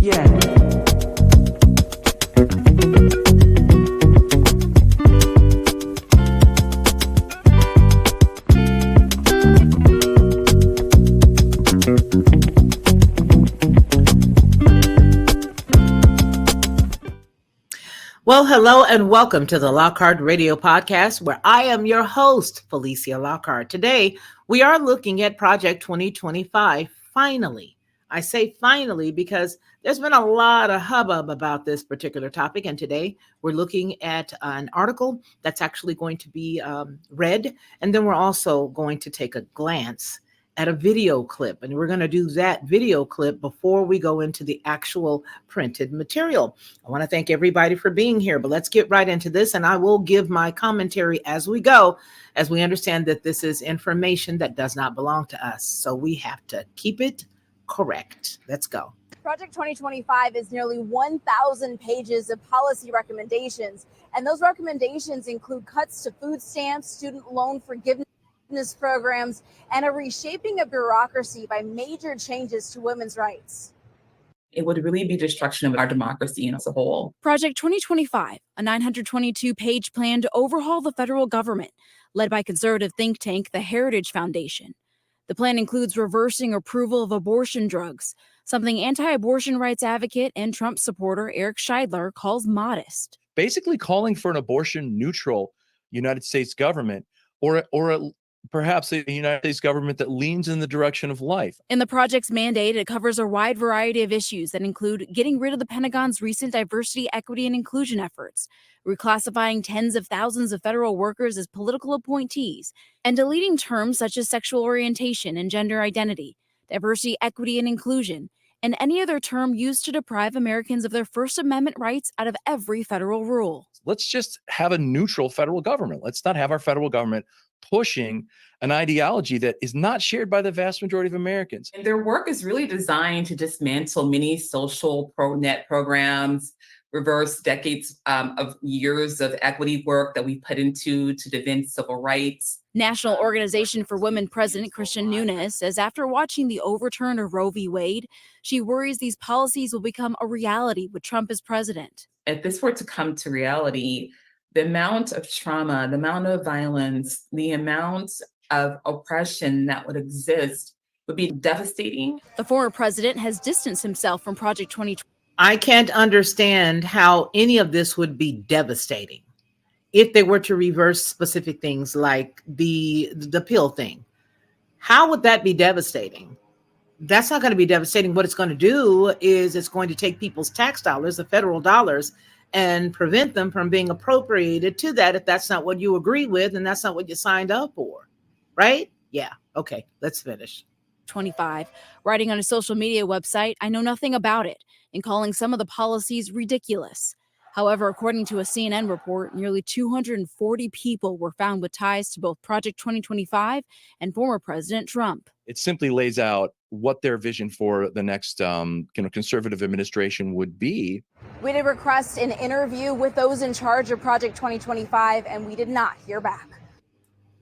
Yeah. Well, hello and welcome to the Lockhart Radio Podcast, where I am your host, Felicia Lockhart. Today, we are looking at Project 2025, finally. I say finally because there's been a lot of hubbub about this particular topic, and today we're looking at an article that's actually going to be read, and then we're also going to take a glance at a video clip, and we're going to do that video clip before we go into the actual printed material. I want to thank everybody for being here, but let's get right into this, and I will give my commentary as we go, as we understand that this is information that does not belong to us, so we have to keep it correct. Let's go. Project 2025 is nearly 1,000 pages of policy recommendations, and those recommendations include cuts to food stamps, student loan forgiveness programs, and a reshaping of bureaucracy by major changes to women's rights. It would really be destruction of our democracy as a whole. Project 2025, a 922-page plan to overhaul the federal government, led by conservative think tank the Heritage Foundation. The plan includes reversing approval of abortion drugs, something anti-abortion rights advocate and Trump supporter Eric Scheidler calls modest. Basically calling for an abortion-neutral United States government, or perhaps a United States government that leans in the direction of life. In the project's mandate, it covers a wide variety of issues that include getting rid of the Pentagon's recent diversity, equity, and inclusion efforts, reclassifying tens of thousands of federal workers as political appointees, and deleting terms such as sexual orientation and gender identity, diversity, equity, and inclusion, and any other term used to deprive Americans of their First Amendment rights out of every federal rule. Let's just have a neutral federal government. Let's not have our federal government pushing an ideology that is not shared by the vast majority of Americans. And their work is really designed to dismantle many social net programs, reverse decades of years of equity work that we put into to defend civil rights. National Organization for Women President Christian Nunes says after watching the overturn of Roe v. Wade, she worries these policies will become a reality with Trump as president. If this were to come to reality, the amount of trauma, the amount of violence, the amount of oppression that would exist would be devastating. The former president has distanced himself from Project 2020. I can't understand how any of this would be devastating if they were to reverse specific things like the pill thing. How would that be devastating? That's not going to be devastating. What it's going to do is it's going to take people's tax dollars, the federal dollars, and prevent them from being appropriated to that if that's not what you agree with and that's not what you signed up for, right? Yeah. Okay, let's finish. 25, writing on a social media website, I know nothing about it, and calling some of the policies ridiculous. However, according to a CNN report, nearly 240 people were found with ties to both Project 2025 and former President Trump. It simply lays out what their vision for the next conservative administration would be. We did request an interview with those in charge of Project 2025, and we did not hear back.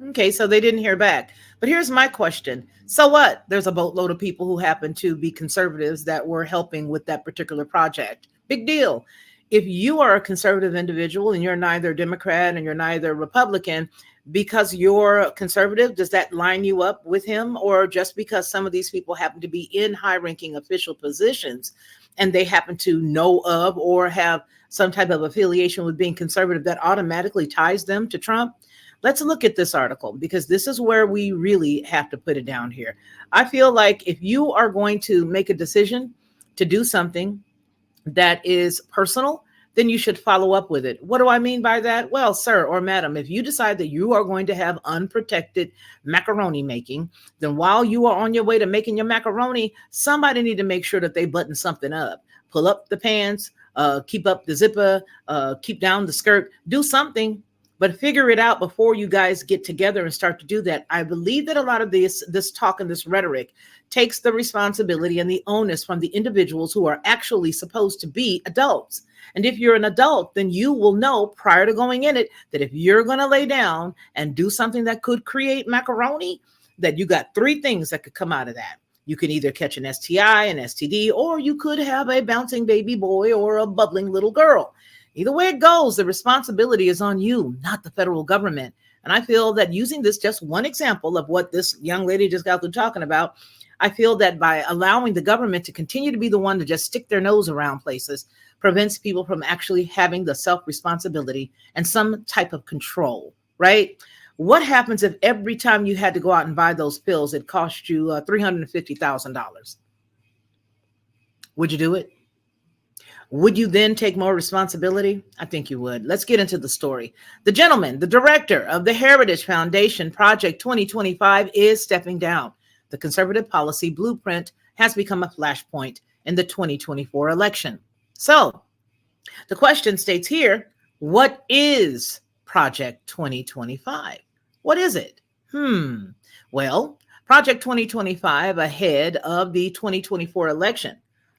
Okay, so they didn't hear back. But here's my question. So what? There's a boatload of people who happen to be conservatives that were helping with that particular project. Big deal. If you are a conservative individual and you're neither Democrat and you're neither Republican, because you're conservative, does that line you up with him? Or just because some of these people happen to be in high-ranking official positions and they happen to know of or have some type of affiliation with being conservative, that automatically ties them to Trump? Let's look at this article, because this is where we really have to put it down here. I feel like if you are going to make a decision to do something that is personal, then you should follow up with it. What do I mean by that? Well, sir or madam, if you decide that you are going to have unprotected macaroni making, then while you are on your way to making your macaroni, somebody need to make sure that they button something up. Pull up the pants, keep up the zipper, keep down the skirt, do something, but figure it out before you guys get together and start to do that. I believe that a lot of this talk and this rhetoric takes the responsibility and the onus from the individuals who are actually supposed to be adults. And if you're an adult, then you will know prior to going in it that if you're going to lay down and do something that could create macaroni, that you got three things that could come out of that. You can either catch an STI, an STD, or you could have a bouncing baby boy or a bubbling little girl. Either way it goes, the responsibility is on you, not the federal government. And I feel that using this just one example of what this young lady just got through talking about, I feel that by allowing the government to continue to be the one to just stick their nose around places prevents people from actually having the self-responsibility and some type of control, right? What happens if every time you had to go out and buy those pills, it cost you $350,000? Would you do it? Would you then take more responsibility? I think you would. Let's get into the story. The gentleman, the director of the Heritage Foundation Project 2025, is stepping down. The conservative policy blueprint has become a flashpoint in the 2024 election. So the question states here, what is Project 2025? What is it? Well, Project 2025 ahead of the 2024 election.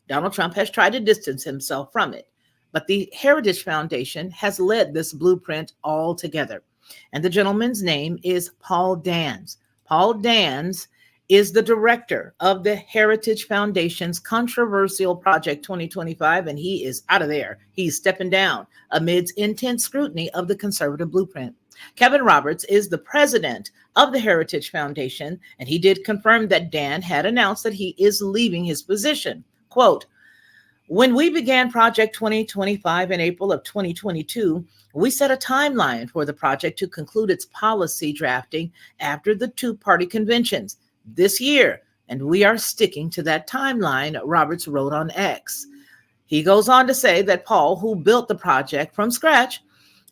Donald Trump has tried to distance himself from it, but the Heritage Foundation has led this blueprint altogether. And the gentleman's name is Paul Dans. Paul Dans is the director of the Heritage Foundation's controversial Project 2025, and he is out of there. He's stepping down amidst intense scrutiny of the conservative blueprint. Kevin Roberts is the president of the Heritage Foundation, and he did confirm that Dan had announced that he is leaving his position. Quote, "When we began Project 2025 in April of 2022, we set a timeline for the project to conclude its policy drafting after the two-party conventions this year, and we are sticking to that timeline," Roberts wrote on X. He goes on to say that Paul, who built the project from scratch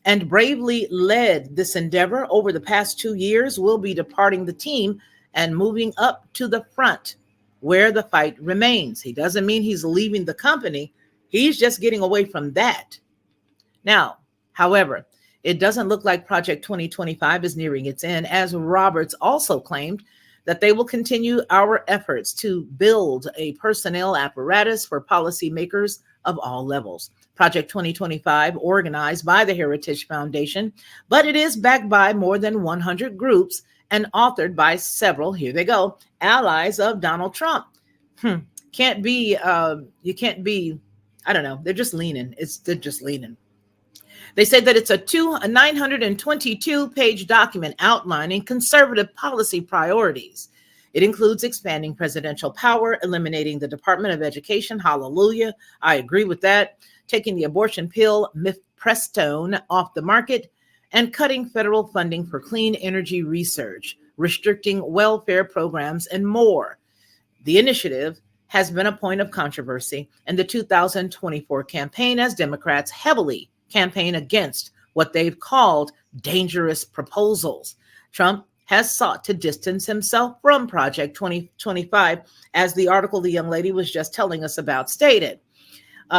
and bravely led this endeavor over the past 2 years, will be departing the team and moving up to the front where the fight remains. He doesn't mean he's leaving the company. He's just getting away from that. Now, however, it doesn't look like Project 2025 is nearing its end, as Roberts also claimed that they will continue our efforts to build a personnel apparatus for policymakers of all levels. Project 2025, organized by the Heritage Foundation, but it is backed by more than 100 groups and authored by several, here they go, allies of Donald Trump. You can't be, I don't know, they're just leaning. They're just leaning. They say that it's a 922-page document outlining conservative policy priorities. It includes expanding presidential power, eliminating the Department of Education, hallelujah, I agree with that, taking the abortion pill, mifepristone, off the market, and cutting federal funding for clean energy research, restricting welfare programs, and more. The initiative has been a point of controversy in the 2024 campaign as Democrats heavily campaign against what they've called dangerous proposals. Trump has sought to distance himself from Project 2025, as the article the young lady was just telling us about stated,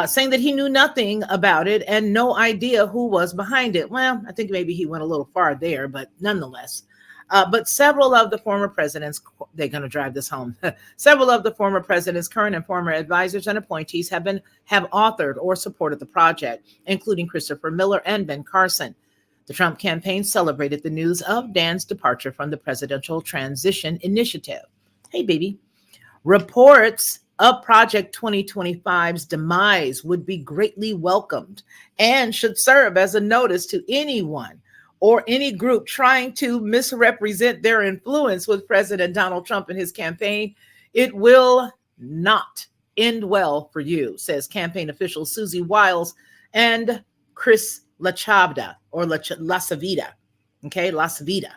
saying that he knew nothing about it and no idea who was behind it. Well, I think maybe he went a little far there, but nonetheless. But several of the former presidents, they're going to drive this home. Several of the former presidents, current and former advisors and appointees have authored or supported the project, including Christopher Miller and Ben Carson. The Trump campaign celebrated the news of Dan's departure from the Presidential Transition Initiative. Hey, baby. Reports of Project 2025's demise would be greatly welcomed and should serve as a notice to anyone or any group trying to misrepresent their influence with President Donald Trump and his campaign. It will not end well for you, says campaign officials Susie Wiles and Chris LaChavda, or La Savida. Okay, La Savida.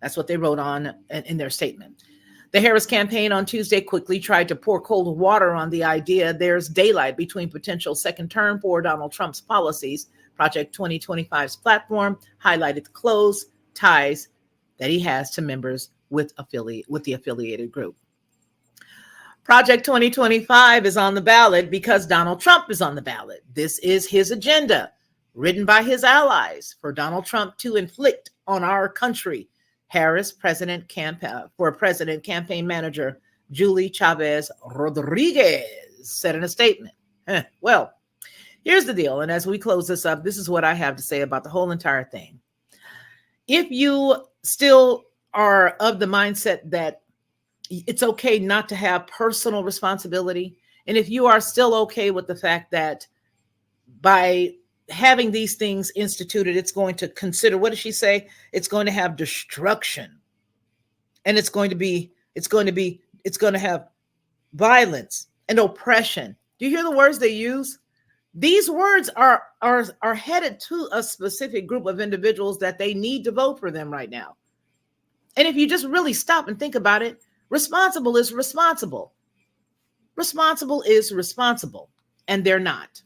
That's what they wrote on in their statement. The Harris campaign on Tuesday quickly tried to pour cold water on the idea there's daylight between potential second term for Donald Trump's policies. Project 2025's platform highlighted the close ties that he has to members with the affiliated group. Project 2025 is on the ballot because Donald Trump is on the ballot. This is his agenda, written by his allies for Donald Trump to inflict on our country. Harris President campaign manager Julie Chavez Rodriguez said in a statement. Well, here's the deal. And as we close this up, this is what I have to say about the whole entire thing. If you still are of the mindset that it's okay not to have personal responsibility. And if you are still okay with the fact that by having these things instituted, it's going to consider, what does she say? It's going to have destruction. And it's going to have violence and oppression. Do you hear the words they use? These words are headed to a specific group of individuals that they need to vote for them right now. And if you just really stop and think about it, responsible is responsible. Responsible is responsible. And they're not.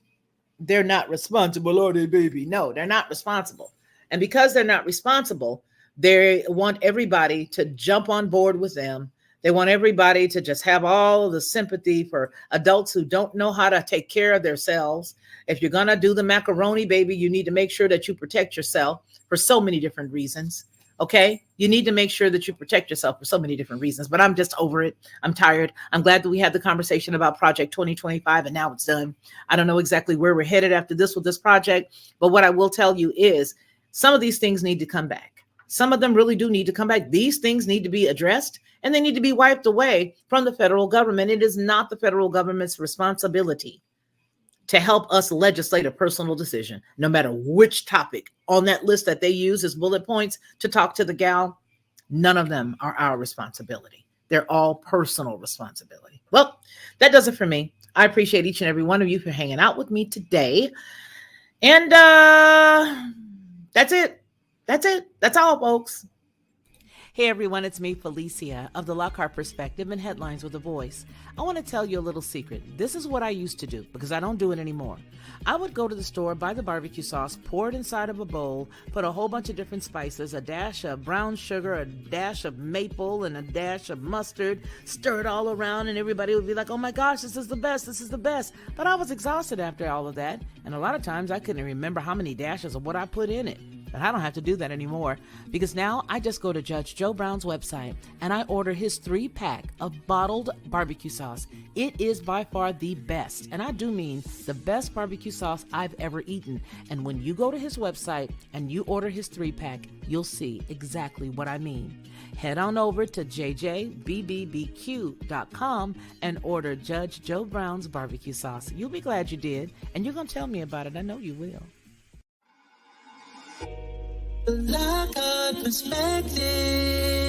They're not responsible, are they, baby? No, they're not responsible. And because they're not responsible, they want everybody to jump on board with them. They want everybody to just have all of the sympathy for adults who don't know how to take care of themselves. If you're going to do the macaroni, baby, you need to make sure that you protect yourself for so many different reasons. Okay? You need to make sure that you protect yourself for so many different reasons. But I'm just over it. I'm tired. I'm glad that we had the conversation about Project 2025 and now it's done. I don't know exactly where we're headed after this with this project. But what I will tell you is some of these things need to come back. Some of them really do need to come back. These things need to be addressed and they need to be wiped away from the federal government. It is not the federal government's responsibility to help us legislate a personal decision, no matter which topic on that list that they use as bullet points to talk to the gal. None of them are our responsibility. They're all personal responsibility. Well, that does it for me. I appreciate each and every one of you for hanging out with me today. And that's it. That's it. That's all, folks. Hey everyone, it's me, Felicia, of the Lockhart Perspective and Headlines with a Voice. I want to tell you a little secret. This is what I used to do because I don't do it anymore. I would go to the store, buy the barbecue sauce, pour it inside of a bowl, put a whole bunch of different spices, a dash of brown sugar, a dash of maple, and a dash of mustard, stir it all around, and everybody would be like, oh my gosh, this is the best, this is the best. But I was exhausted after all of that, and a lot of times I couldn't remember how many dashes of what I put in it. But I don't have to do that anymore because now I just go to Judge Joe Brown's website and I order his 3-pack of bottled barbecue sauce. It is by far the best, and I do mean the best barbecue sauce I've ever eaten. And when you go to his website and you order his 3-pack, you'll see exactly what I mean. Head on over to jjbbbbq.com and order Judge Joe Brown's barbecue sauce. You'll be glad you did, and you're going to tell me about it. I know you will. The Lockhart Perspective.